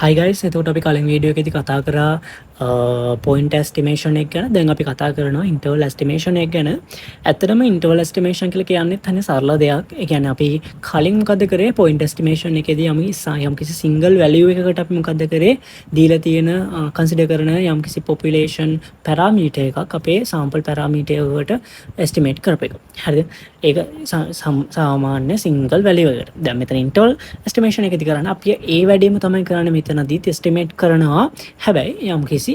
හයි guys, එතකොට අපි කලින් වීඩියෝ එකේදී කතා කරා පොයින්ට් එස්ටිමේෂන් එක ගැන. දැන් අපි කතා කරනවා ඉන්ටර්වල් එස්ටිමේෂන් එක ගැන. ඇත්තටම ඉන්ටර්වල් එස්ටිමේෂන් කියලා කියන්නේ තනි සරල දෙයක්. ඒ කියන්නේ අපි කලින් මොකද කරේ පොයින්ට් එස්ටිමේෂන් එකේදී යම්කිසි සිංගල් වැලියු එකකට අපි මොකද කරේ දීලා තියෙන කන්සිඩර් කරන යම්කිසි පොපියුලේෂන් පැරාමීටර් එකක් අපේ සාම්පල් පැරාමීටර් එකකට එස්ටිමේට් කරපු එක. හරිද? ඒක සාමාන්‍ය සිංගල් වැලියු එකකට. දැන් මෙතන ඉන්ටර්වල් එස්ටිමේෂන් එකේදී කරන්නේ අපි ඒ වැඩේම තමයි කරන්නේ මෙතනදීත් එස්ටිමේට් කරනවා. හැබැයි යම්කිසි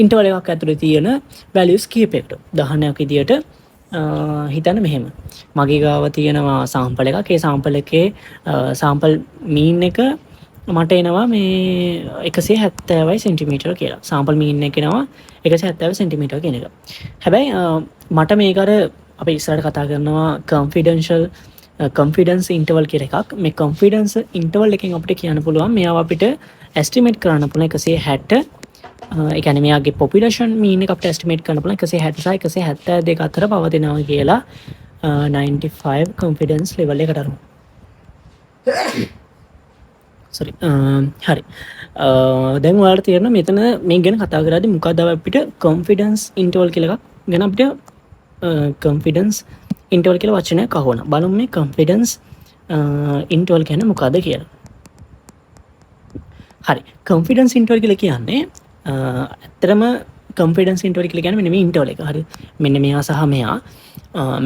ඉන්ටර්වල් එකක් ඇතුලේ තියෙන වැලියුස් කීපයකට. උදාහරණයක් විදියට හිතන්න මෙහෙම. මගේ ගාව තියෙනවා සාම්පල් එකක්. ඒ සාම්පල් එකේ සාම්පල් මීන් එක මට එනවා මේ 170 සෙන්ටිමීටර කියලා. සාම්පල් මීන් එක එනවා 170 සෙන්ටිමීටර කියන එක. හැබැයි මට මේක අර අපි ඉස්සරහට කතා කරනවා කොන්ෆිඩන්ස් ඉන්ටර්වල් කියලා එකක්. මේ කොන්ෆිඩන්ස් ඉන්ටර්වල් එකෙන් අපිට කියන්න පුළුවන් මෙයාව අපිට එස්ටිමේට් කරන්න පුළුවන් 160. ඒ කියන්නේ මෙයාගේ පොපියුලේෂන් මීන් එක අපිට එස්ටිමේට් කරන්න පුළුවන් 160 සහ 172 අතර පවතිනවා කියලා 95 කොන්ෆිඩන්ස් ලෙවල් එකට අරමු. සොරි. හරි. දැන් ඔයාලට තේරෙනවා මෙතන මේ ගැන කතා කරද්දී මොකක්ද අපිට කොන්ෆිඩන්ස් ඉන්ටර්වල් කියලා එකක් ගැන අපිට කොන්ෆිඩන්ස් ඉන්ටර්වල් කියලා වචනයක් අහුවනවා. බලමු මේ කොන්ෆිඩන්ස් ඉන්ටර්වල් කියන්නේ මොකක්ද කියලා. හරි. කොන්ෆිඩන්ස් ඉන්ටර්වල් කියලා කියන්නේ ඇත්තටම කොන්ෆිඩන්ස් ඉන්ටර්වල් කියලා කියන්නේ මෙන්න මේ ඉන්ටර්වල් එක. හරි. මෙන්න මෙයා සහ මෙයා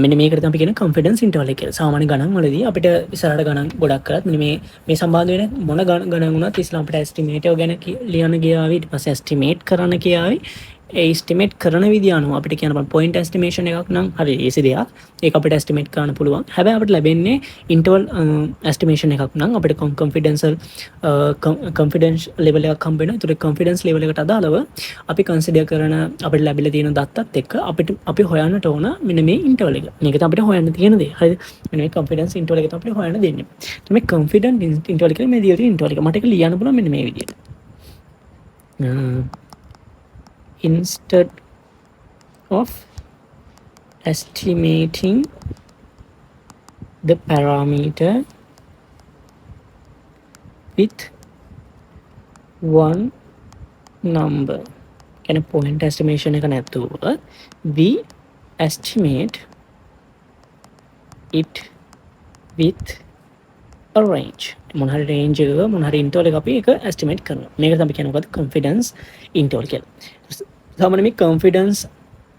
මෙන්න මේකට තමයි අපි කියන කොන්ෆිඩන්ස් ඉන්ටර්වල් එක කියලා. සාමාන්‍ය ගණන් වලදී අපිට ඉස්සරහට ගණන් ගොඩක් කරත් මෙන්න මේ සම්බන්ධ වෙන මොන ගණන් වුණත් ඉස්සෙල්ලා අපිට එස්ටිමේට් එක ගැන ලියන්න ගියාවි. ඊට පස්සේ එස්ටිමේට් කරන්න ගියාවි. ඒ එස්ටිමේට් කරන විදිය අනුව අපිට කියන්න පුළුවන් පොයින්ට් එස්ටිමේෂන් එකක් නම් හරි ඒසි දෙයක්. ඒක අපිට එස්ටිමේට් කරන්න පුළුවන්. හැබැයි අපිට ලැබෙන්නේ ඉන්ටර්වල් එස්ටිමේෂන් එකක් නම් අපිට කොන්ෆිඩන්ස් ලෙවල් එකක් හම්බ වෙනවා. ඒතර කොන්ෆිඩන්ස් ලෙවල් එකට අදාළව අපි කන්සිඩර් කරන අපිට ලැබිලා තියෙන දත්තත් එක්ක අපි හොයන්නට ඕන මෙන්න මේ ඉන්ටර්වල් එක. මේක තමයි අපිට හොයන්න තියෙන දේ. හරිද? මෙන්න මේ කොන්ෆිඩන්ස් ඉන්ටර්වල් එක තමයි අපිට හොයන්න දෙන්නේ. එතකොට මේ කොන්ෆිඩන්ස් ඉන්ටර්වල් කියලා මේ දියුනේ ඉන්ටර්වල් එක මට ඒක ලියන්න පුළුවන් මෙන්න මේ විදියට. Instead of estimating the parameter with one number, can a point estimation එක නැතුව we estimate it with a range. මොන හරි රේන්ජ් එක මොන හරි ඉන්ටර්වල් එක අපි ඒක එස්ටිමේට් කරනවා. මේක තමයි කියන්නේ මොකද්ද කොන්ෆිඩන්ස් ඉන්ටර්වල් කියලා. සාමාන්‍ය මේ කොන්ෆිඩන්ස්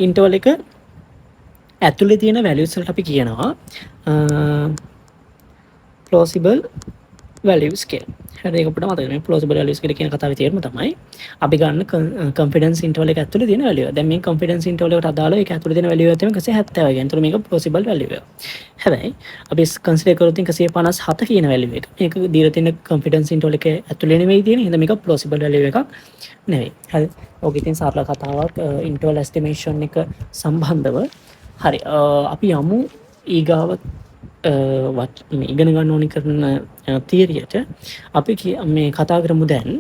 ඉන්ටර්වල් එක ඇතුලේ තියෙන වැලියුස් වලට අපි කියනවා plausible values කියලා. හරි ඒක අපිට මතක නැහැ. plausible values කියලා කියන කතාවේ තේරුම තමයි අපි ගන්න කොන්ෆිඩන්ස් ඉන්ටර්වල් එක ඇතුලේ තියෙන වැලියුව. දැන් මේ කොන්ෆිඩන්ස් ඉන්ටර්වල් එකට අදාළව ඒක ඇතුලේ තියෙන වැලියුව තමයි 170 කියන්නේ. ඒතර මේක plausible value එක. හැබැයි අපි කන්සිඩර් කරොත් 157 කියන වැලියුව එක. මේක දීලා තියෙන කොන්ෆිඩන්ස් ඉන්ටර්වල් එක ඇතුලේ නෙවෙයි තියෙන්නේ. එහෙනම් මේක plausible value එකක් නෙවෙයි. හරි. ඔක ඉතින් සරල කතාවක් ඉන්ටර්වල් එස්ටිමේෂන් එක සම්බන්ධව. හරි. අපි යමු ඊගාව ඉගෙන ගන්න ඕනි කරන තියරියට. අපි මේ කතා කරමු දැන්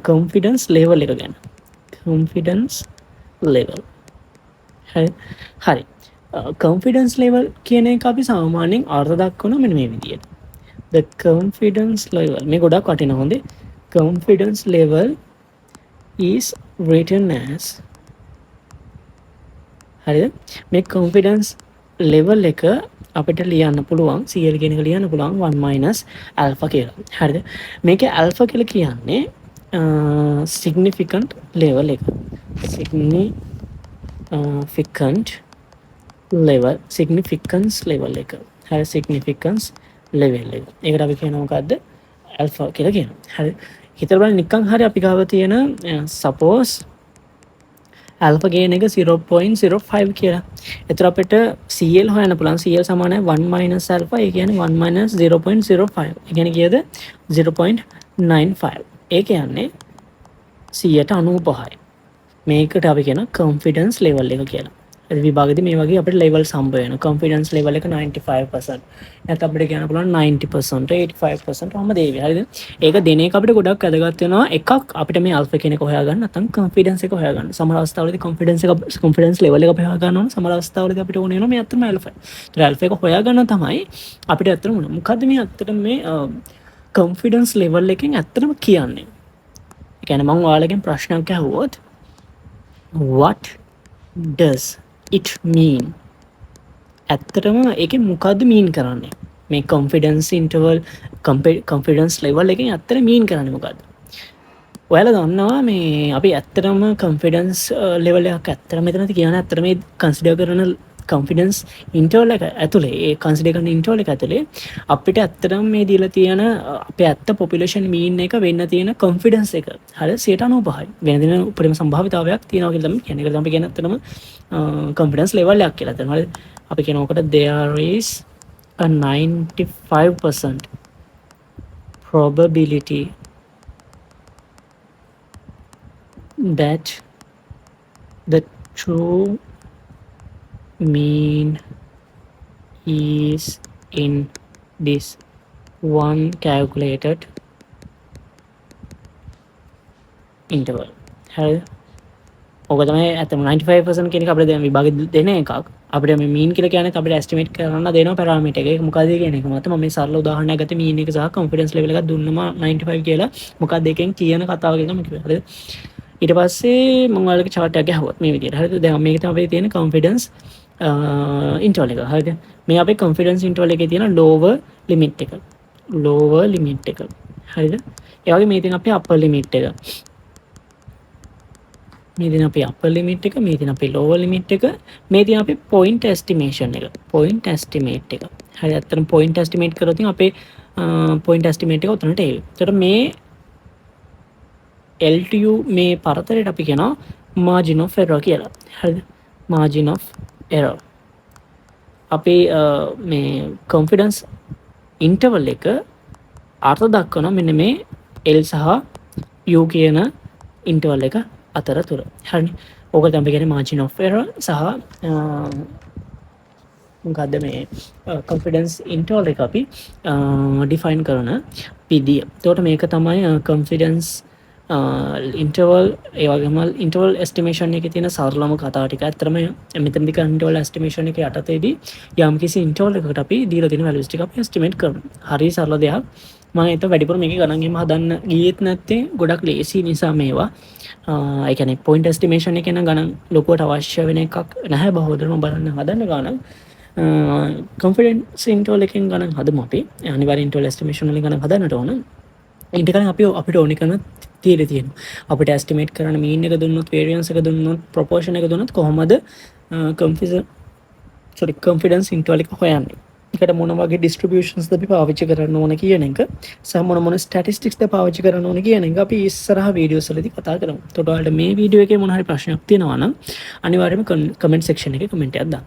කොන්ෆිඩන්ස් ලෙවල් එක ගැන. Confidence level. හරි. කොන්ෆිඩන්ස් ලෙවල් කියන එක අපි සාමාන්‍යයෙන් අර්ථ දක්වනවා මෙන්න මේ විදියට. the confidence level මේ ගොඩක් වටිනවා හොඳේ. confidence level is written as හරිද? මේ කොන්ෆිඩන්ස් ලෙවල් එක අපිට ලියන්න පුළුවන් 100 කියන එක ලියන්න පුළුවන් 1 - alpha කියලා. හරිද? මේකේ alpha කියලා කියන්නේ significant level එක. significance level එක. හරි significance level එක. ඒකට අපි කියනවා මොකද්ද? alpha කියලා කියනවා. හරි. හිතලා බලන්න නිකන් හරි අපි ගාව තියෙන suppose alpha gain එක 0.05 කියලා. එතකොට අපිට CL හොයන්න පුළුවන්. CL සමානයි 1 - alpha. ඒ කියන්නේ 1 - 0.05. ඒ කියන්නේ කීයද? 0.95. ඒ කියන්නේ 95යි. මේකට අපි කියන confidence level එක කියලා. විභාගදී මේ වගේ අපිට levels හම්බ වෙනවා. confidence level එක 95%. නැත්නම් අපිට කියන්න පුළුවන් 90%, 85% වහම දේවි. හරිද? ඒක දෙන එක අපිට ගොඩක් වැදගත් වෙනවා. එකක් අපිට මේ alpha කියන එක හොයාගන්න නැත්නම් confidence එක හොයාගන්න. සමහර අවස්ථාවලදී confidence level එක අපි හොයාගන්න ඕන. සමහර අවස්ථාවලදී අපිට ඕන වෙනවා මේ අතරම alpha. ඒත් alpha එක හොයාගන්න තමයි අපිට අතරම මොකද්ද මේ අතරම මේ කොන්ෆිඩන්ස් ලෙවල් එකෙන් ඇත්තටම කියන්නේ. ඒ කියන්නේ මම ඔයාලගෙන් ප්‍රශ්නයක් අහුවොත් what does it mean? ඇත්තටම ඒකෙන් මොකද්ද මීන් කරන්නේ? මේ කොන්ෆිඩන්ස් ඉන්ටර්වල් කොන්ෆිඩන්ස් ලෙවල් එකෙන් ඇත්තට මීන් කරන්නේ මොකද්ද? ඔයාලා දන්නවා මේ අපි ඇත්තටම කොන්ෆිඩන්ස් ලෙවල් එකක් ඇත්තටම මෙතනදී කියන ඇත්තටම මේ කන්සිඩර් කරන කොන්ෆිඩන්ස් ඉන්ටර්වල් එක ඇතුලේ ඒ කන්සිඩර් කරන ඉන්ටර්වල් එක ඇතුලේ අපිට ඇත්තටම මේ දීලා තියෙන අපේ ඇත්ත පොපියුලේෂන් මීන් එක වෙන්න තියෙන කොන්ෆිඩන්ස් එක හරිය 95යි. වෙන දින උපරිම සම්භාවිතාවයක් තියෙනවා කියලා තමයි කියන්නේ. ඒක තමයි කියන්නේ ඇත්තටම කොන්ෆිඩන්ස් ලෙවල් එකක් කියලා. දැන් හරිය අපි කියනකොට there is a 95% probability that the true mean is in this one calculated interval. හරිද? ඔක තමයි ඇත්තම 95% කියන එක අපිට දැන් විභාගෙ දෙන එකක්. අපිට මේ මීන් කියලා කියන්නේ අපිට එස්ටිමේට් කරන්න දෙනවා පැරාමීටර් එක. ඒක මොකද කියන එක මත මම මේ සරල උදාහරණයක් ගත්තේ මීන් එක සහ කොන්ෆිඩන්ස් ලෙවල් එකක් දුන්නම 95 කියලා. මොකක්ද එකෙන් කියන කතාව කියලා මම කිව්වා. හරිද? ඊට පස්සේ මම ඔයාලගේ chart එකක් ගහුවා මේ විදිහට. හරිද? දැන් මේක තමයි අපේ තියෙන කොන්ෆිඩන්ස් ඉන්ටර්වල් එක. හරිද? මේ අපේ කොන්ෆිඩන්ස් ඉන්ටර්වල් එකේ තියෙන lower limit එක. lower limit එක. හරිද? ඒ වගේ මේ තියෙන අපේ upper limit එක. මේ තියෙන අපේ upper limit එක, මේ තියෙන අපේ lower limit එක, මේ තියෙන අපේ point estimation එක. point estimate එක. හරි අත්තර point estimate කරොත් අපේ point estimate එක උතනට එයි. ඒතර මේ LTU මේ පරතරයට අපි කියනවා margin of error කියලා. හරිද? margin of error. අපි මේ confidence interval එක අර්ථ දක්වනවා මෙන්න මේ L සහ U කියන interval එක අතරතුර. හරිනේ. ඕක තමයි කියන්නේ margin of error සහ මොකද්ද මේ confidence interval එක අපි define කරන විදිය. එතකොට මේක තමයි confidence ඉන්ටර්වල් ඒ වගේම ඉන්ටර්වල් එස්ටිමේෂන් එකේ තියෙන සරලම කතාව ටික. ඇත්තටම මෙතනදී ඉන්ටර්වල් එස්ටිමේෂන් එකේ යටතේදී යම්කිසි ඉන්ටර්වල් එකකට අපි දීලා තියෙන වැලියුස් ටික අපි එස්ටිමේට් කරනවා. හරි සරල දෙයක්. මම හිතුවා වැඩිපුර මේකේ ගණන් එහෙම හදන්න ගියෙත් නැත්තේ ගොඩක් ලේසි නිසා මේවා. ඒ කියන්නේ පොයින්ට් එස්ටිමේෂන් එකේ නම් ගණන් ලොකුවට අවශ්‍ය වෙන එකක් නැහැ බහුතරම බලන්න හදන්න ගණන්. කොන්ෆිඩන්ස් ඉන්ටර්වල් එකෙන් ගණන් හදමු අපි. අනිවාර්යෙන් ඉන්ටර්වල් එස්ටිමේෂන් වලින් ගණන් හදන්නට ඕන. ඊට කලින් අපි අපිට ඕනි කරන තීරය තියෙනවා. අපිට එස්ටිමේට් කරන්න මීන් එක දුන්නොත්, වේරියන්ස් එක දුන්නොත්, ප්‍රොපෝර්ෂන් එක දුන්නොත් කොහොමද කොන්ෆිඩන්ස් ඉන්ටර්වල් එක හොයන්නේ? ඒකට මොන වගේ ඩිස්ට්‍රිබියුෂන්ස් ද අපි පාවිච්චි කරන්න ඕන කියන එක සහ මොන ස්ටැටිස්ටික්ස් ද පාවිච්චි කරන්න ඕන කියන එක අපි ඉස්සරහ වීඩියෝස් වලදී කතා කරමු. එතකොට ඔයාලට මේ වීඩියෝ එකේ මොන හරි ප්‍රශ්නයක් තියෙනවා නම් අනිවාර්යයෙන්ම කමෙන්ට් සෙක්ෂන් එකේ කමෙන්ට් එකක් දාන්න.